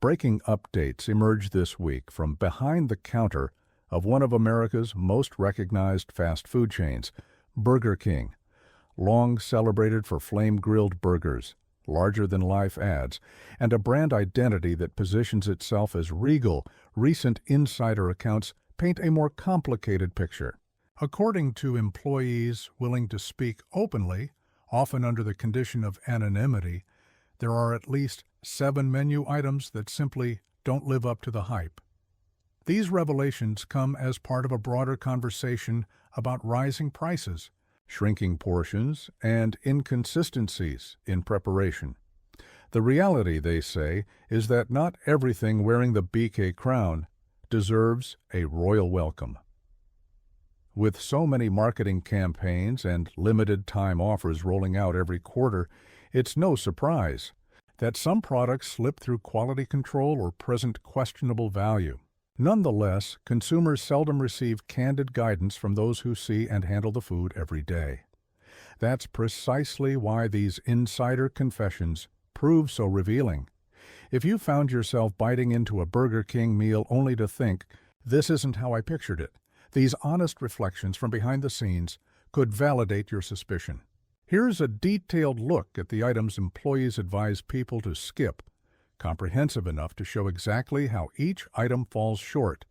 Breaking updates emerged this week from behind the counter of one of America's most recognized fast food chains, Burger King. Long celebrated for flame-grilled burgers, larger-than-life ads, and a brand identity that positions itself as regal, recent insider accounts paint a more complicated picture. According to employees willing to speak openly, often under the condition of anonymity, there are at least 7 menu items that simply don't live up to the hype. These revelations come as part of a broader conversation about rising prices, shrinking portions, and inconsistencies in preparation. The reality, they say, is that not everything wearing the BK crown deserves a royal welcome. With so many marketing campaigns and limited-time offers rolling out every quarter, it's no surprise that some products slip through quality control or present questionable value. Nonetheless, consumers seldom receive candid guidance from those who see and handle the food every day. That's precisely why these insider confessions prove so revealing. If you found yourself biting into a Burger King meal only to think, "This isn't how I pictured it," these honest reflections from behind the scenes could validate your suspicion. Here's a detailed look at the items employees advise people to skip, comprehensive enough to show exactly how each item falls short,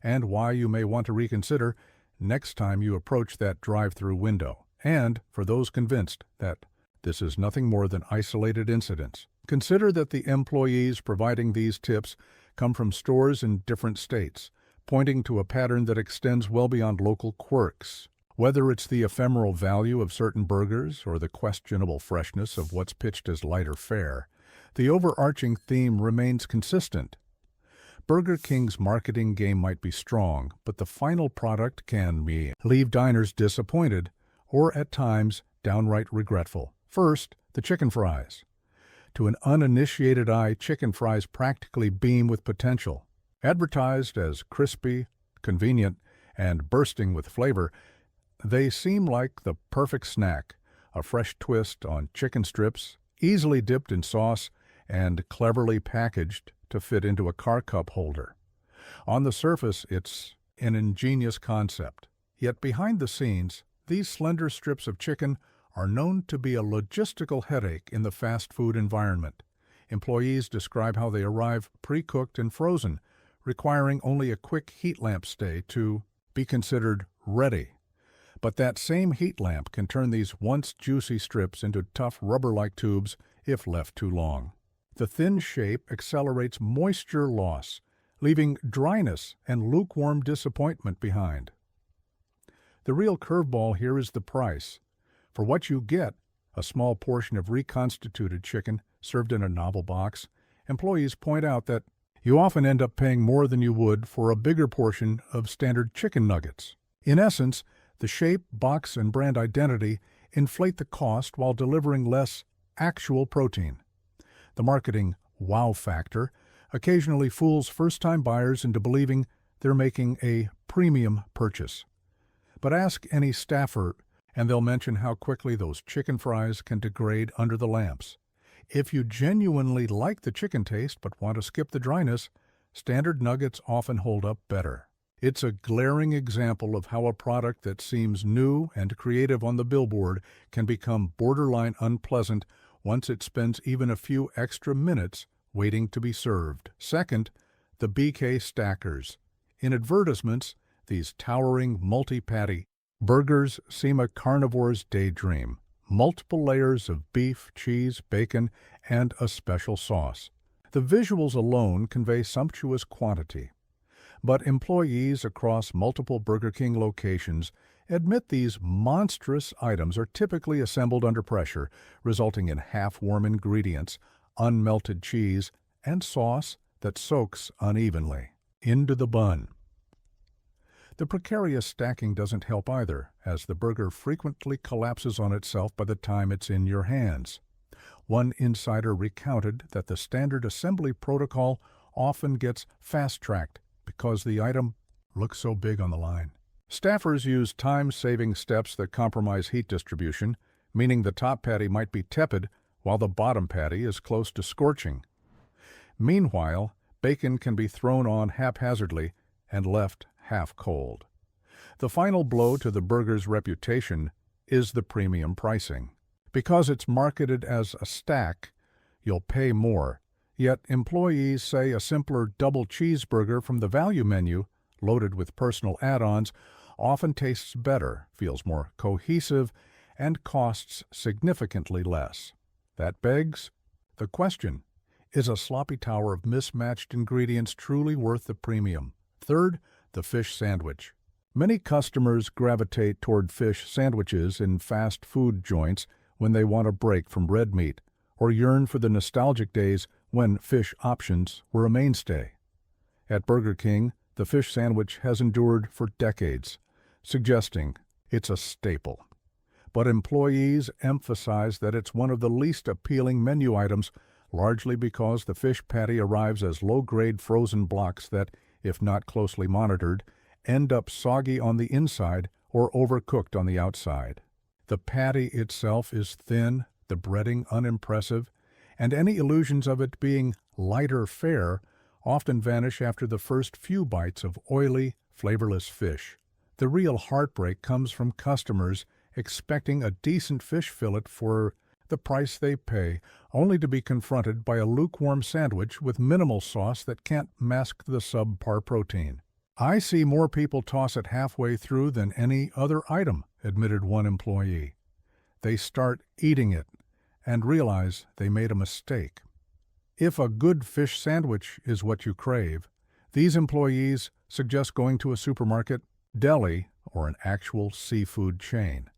and why you may want to reconsider next time you approach that drive-through window. And for those convinced that this is nothing more than isolated incidents, consider that the employees providing these tips come from stores in different states, pointing to a pattern that extends well beyond local quirks. Whether it's the ephemeral value of certain burgers or the questionable freshness of what's pitched as lighter fare, the overarching theme remains consistent. Burger King's marketing game might be strong, but the final product can leave diners disappointed or, at times, downright regretful. First, the chicken fries. To an uninitiated eye, chicken fries practically beam with potential. Advertised as crispy, convenient, and bursting with flavor, they seem like the perfect snack, a fresh twist on chicken strips, easily dipped in sauce, and cleverly packaged to fit into a car cup holder. On the surface, it's an ingenious concept. Yet behind the scenes, these slender strips of chicken are known to be a logistical headache in the fast food environment. Employees describe how they arrive pre-cooked and frozen, requiring only a quick heat lamp stay to be considered ready. But that same heat lamp can turn these once juicy strips into tough rubber-like tubes if left too long. The thin shape accelerates moisture loss, leaving dryness and lukewarm disappointment behind. The real curveball here is the price. For what you get, a small portion of reconstituted chicken served in a novel box, employees point out that you often end up paying more than you would for a bigger portion of standard chicken nuggets. In essence, the shape, box, and brand identity inflate the cost while delivering less actual protein. The marketing wow factor occasionally fools first-time buyers into believing they're making a premium purchase. But ask any staffer, and they'll mention how quickly those chicken fries can degrade under the lamps. If you genuinely like the chicken taste but want to skip the dryness, standard nuggets often hold up better. It's a glaring example of how a product that seems new and creative on the billboard can become borderline unpleasant once it spends even a few extra minutes waiting to be served. Second, the BK Stackers. In advertisements, these towering multi-patty burgers seem a carnivore's daydream. Multiple layers of beef, cheese, bacon, and a special sauce. The visuals alone convey sumptuous quantity. But employees across multiple Burger King locations admit these monstrous items are typically assembled under pressure, resulting in half-warm ingredients, unmelted cheese, and sauce that soaks unevenly into the bun. The precarious stacking doesn't help either, as the burger frequently collapses on itself by the time it's in your hands. One insider recounted that the standard assembly protocol often gets fast-tracked because the item looks so big on the line. Staffers use time-saving steps that compromise heat distribution, meaning the top patty might be tepid while the bottom patty is close to scorching. Meanwhile, Bacon can be thrown on haphazardly and left half cold. The final blow to the burger's reputation is the premium pricing. Because it's marketed as a stack, you'll pay more, yet employees say a simpler double cheeseburger from the value menu, loaded with personal add-ons, often tastes better, feels more cohesive, and costs significantly less. That begs the question, is a sloppy tower of mismatched ingredients truly worth the premium? Third, the fish sandwich. Many customers gravitate toward fish sandwiches in fast food joints when they want a break from red meat, or yearn for the nostalgic days when fish options were a mainstay. At Burger King, the fish sandwich has endured for decades, suggesting it's a staple. But employees emphasize that it's one of the least appealing menu items, largely because the fish patty arrives as low-grade frozen blocks that, if not closely monitored, end up soggy on the inside or overcooked on the outside. The patty itself is thin, the breading unimpressive, and any illusions of it being lighter fare often vanish after the first few bites of oily, flavorless fish. The real heartbreak comes from customers expecting a decent fish fillet for the price they pay, only to be confronted by a lukewarm sandwich with minimal sauce that can't mask the subpar protein. "I see more people toss it halfway through than any other item," admitted one employee. They start eating it and realize they made a mistake. If a good fish sandwich is what you crave, these employees suggest going to a supermarket, deli, or an actual seafood chain.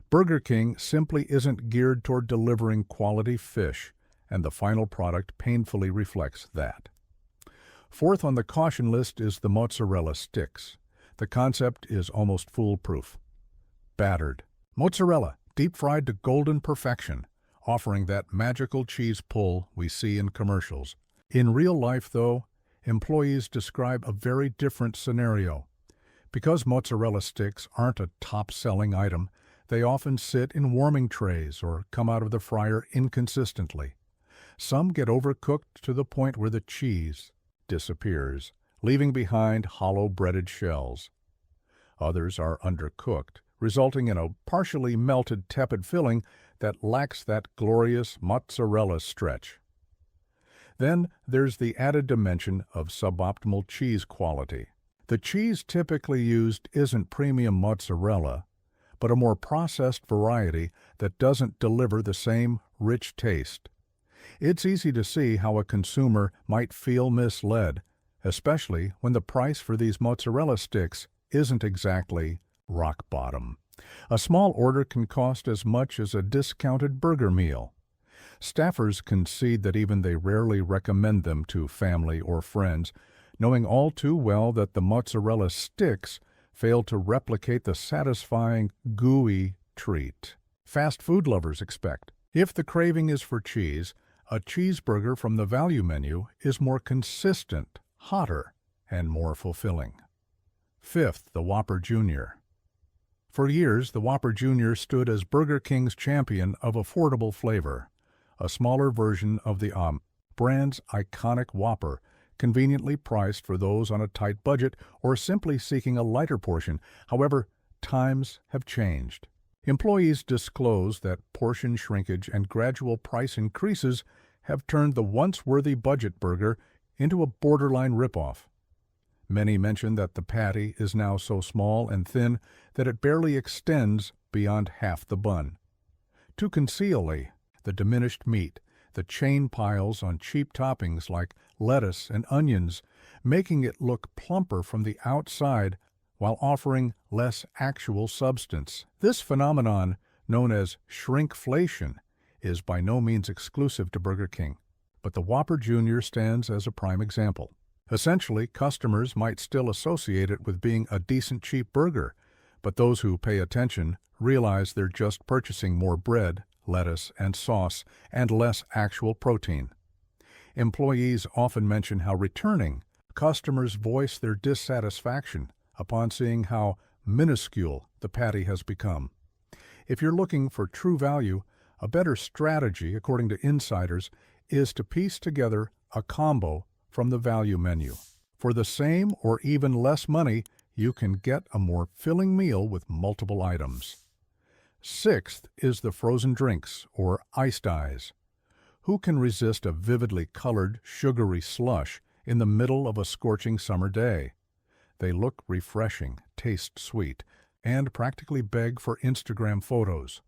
Burger King simply isn't geared toward delivering quality fish, and the final product painfully reflects that. Fourth on the caution list is the mozzarella sticks. The concept is almost foolproof. Battered mozzarella, deep-fried to golden perfection, offering that magical cheese pull we see in commercials. In real life, though, employees describe a very different scenario. Because mozzarella sticks aren't a top-selling item, they often sit in warming trays or come out of the fryer inconsistently. Some get overcooked to the point where the cheese disappears, leaving behind hollow breaded shells. Others are undercooked, resulting in a partially melted tepid filling that lacks that glorious mozzarella stretch. Then there's the added dimension of suboptimal cheese quality. The cheese typically used isn't premium mozzarella, but a more processed variety that doesn't deliver the same rich taste. It's easy to see how a consumer might feel misled, especially when the price for these mozzarella sticks isn't exactly rock bottom. A small order can cost as much as a discounted burger meal. Staffers concede that even they rarely recommend them to family or friends, knowing all too well that the mozzarella sticks fail to replicate the satisfying, gooey treat fast food lovers expect. If the craving is for cheese, a cheeseburger from the value menu is more consistent, hotter, and more fulfilling. Fifth, the Whopper Jr. For years, the Whopper Jr. stood as Burger King's champion of affordable flavor, a smaller version of the brand's iconic Whopper, conveniently priced for those on a tight budget or simply seeking a lighter portion. However, times have changed. Employees disclose that portion shrinkage and gradual price increases have turned the once-worthy budget burger into a borderline ripoff. Many mention that the patty is now so small and thin that it barely extends beyond half the bun. To conceal the diminished meat, the chain piles on cheap toppings like lettuce and onions, making it look plumper from the outside while offering less actual substance. This phenomenon, known as shrinkflation, is by no means exclusive to Burger King, but the Whopper Jr. stands as a prime example. Essentially, customers might still associate it with being a decent cheap burger, but those who pay attention realize they're just purchasing more bread, lettuce, and sauce, and less actual protein. Employees often mention how returning customers voice their dissatisfaction upon seeing how minuscule the patty has become. If you're looking for true value, a better strategy, according to insiders, is to piece together a combo from the value menu. For the same or even less money, you can get a more filling meal with multiple items. Sixth is the frozen drinks, or iced ice. Who can resist a vividly colored, sugary slush in the middle of a scorching summer day? They look refreshing, taste sweet, and practically beg for Instagram photos.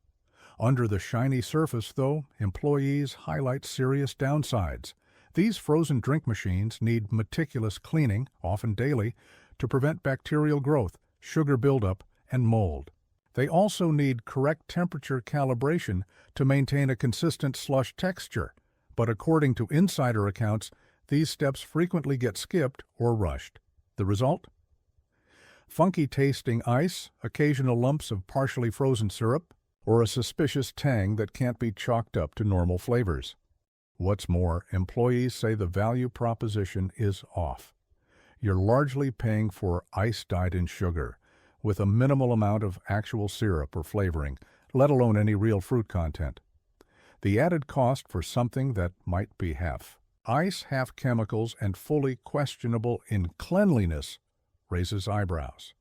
Under the shiny surface, though, employees highlight serious downsides. These frozen drink machines need meticulous cleaning, often daily, to prevent bacterial growth, sugar buildup, and mold. They also need correct temperature calibration to maintain a consistent slush texture, but according to insider accounts, these steps frequently get skipped or rushed. The result? Funky-tasting ice, occasional lumps of partially frozen syrup, or a suspicious tang that can't be chalked up to normal flavors. What's more, employees say the value proposition is off. You're largely paying for ice dyed in sugar, with a minimal amount of actual syrup or flavoring, let alone any real fruit content. The added cost for something that might be half ice, half chemicals, and fully questionable in cleanliness raises eyebrows.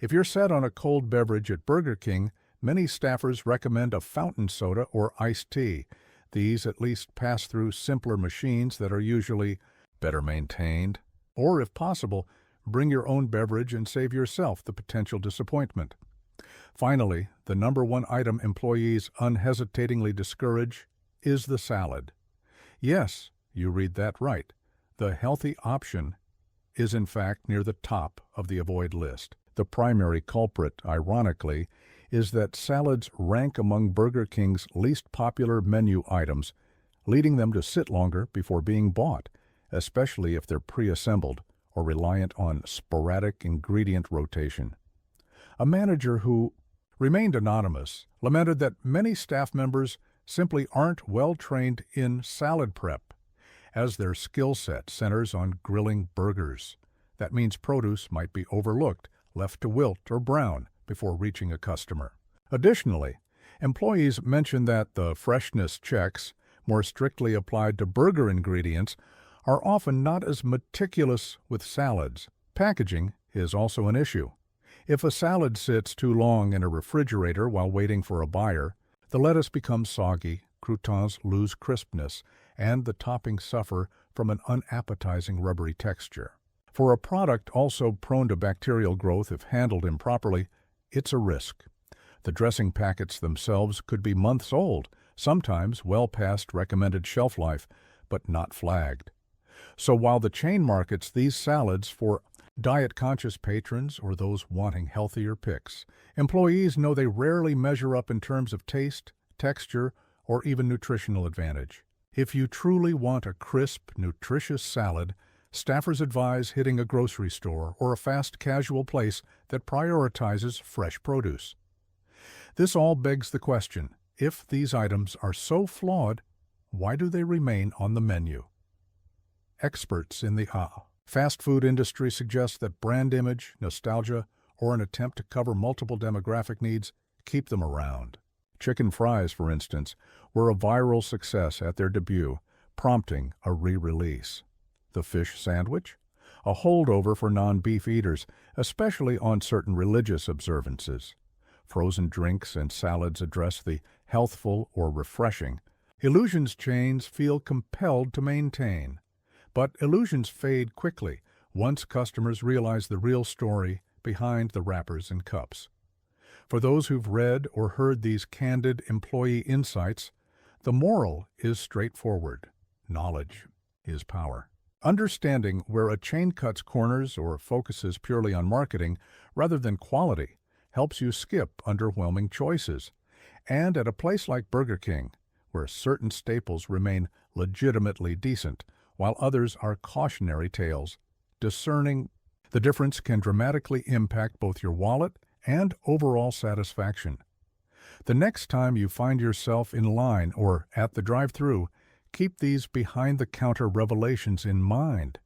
If you're set on a cold beverage at Burger King, many staffers recommend a fountain soda or iced tea. These at least pass through simpler machines that are usually better maintained. Or, if possible, bring your own beverage and save yourself the potential disappointment. Finally, the number one item employees unhesitatingly discourage is the salad. Yes, you read that right. The healthy option is in fact near the top of the avoid list. The primary culprit, ironically, is that salads rank among Burger King's least popular menu items, leading them to sit longer before being bought, especially if they're pre-assembled or reliant on sporadic ingredient rotation. A manager who remained anonymous lamented that many staff members simply aren't well trained in salad prep, as their skill set centers on grilling burgers. That means produce might be overlooked, left to wilt or brown before reaching a customer. Additionally, employees mention that the freshness checks, more strictly applied to burger ingredients, are often not as meticulous with salads. Packaging is also an issue. If a salad sits too long in a refrigerator while waiting for a buyer, the lettuce becomes soggy, croutons lose crispness, and the toppings suffer from an unappetizing rubbery texture. For a product also prone to bacterial growth if handled improperly, it's a risk. The dressing packets themselves could be months old, sometimes well past recommended shelf life, but not flagged. So while the chain markets these salads for diet-conscious patrons or those wanting healthier picks, employees know they rarely measure up in terms of taste, texture, or even nutritional advantage. If you truly want a crisp, nutritious salad, staffers advise hitting a grocery store or a fast casual place that prioritizes fresh produce. This all begs the question, if these items are so flawed, why do they remain on the menu? Experts in the fast food industry suggest that brand image, nostalgia, or an attempt to cover multiple demographic needs keep them around. Chicken fries, for instance, were a viral success at their debut, prompting a re-release. The fish sandwich? A holdover for non-beef eaters, especially on certain religious observances. Frozen drinks and salads address the healthful or refreshing. Illusions chains feel compelled to maintain. But illusions fade quickly once customers realize the real story behind the wrappers and cups. For those who've read or heard these candid employee insights, the moral is straightforward. Knowledge is power. Understanding where a chain cuts corners or focuses purely on marketing rather than quality helps you skip underwhelming choices. And at a place like Burger King, where certain staples remain legitimately decent, while others are cautionary tales, discerning the difference can dramatically impact both your wallet and overall satisfaction. The next time you find yourself in line or at the drive-thru, keep these behind-the-counter revelations in mind.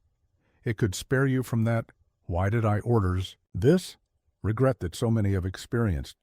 It could spare you from that "why did I orders this?" regret that so many have experienced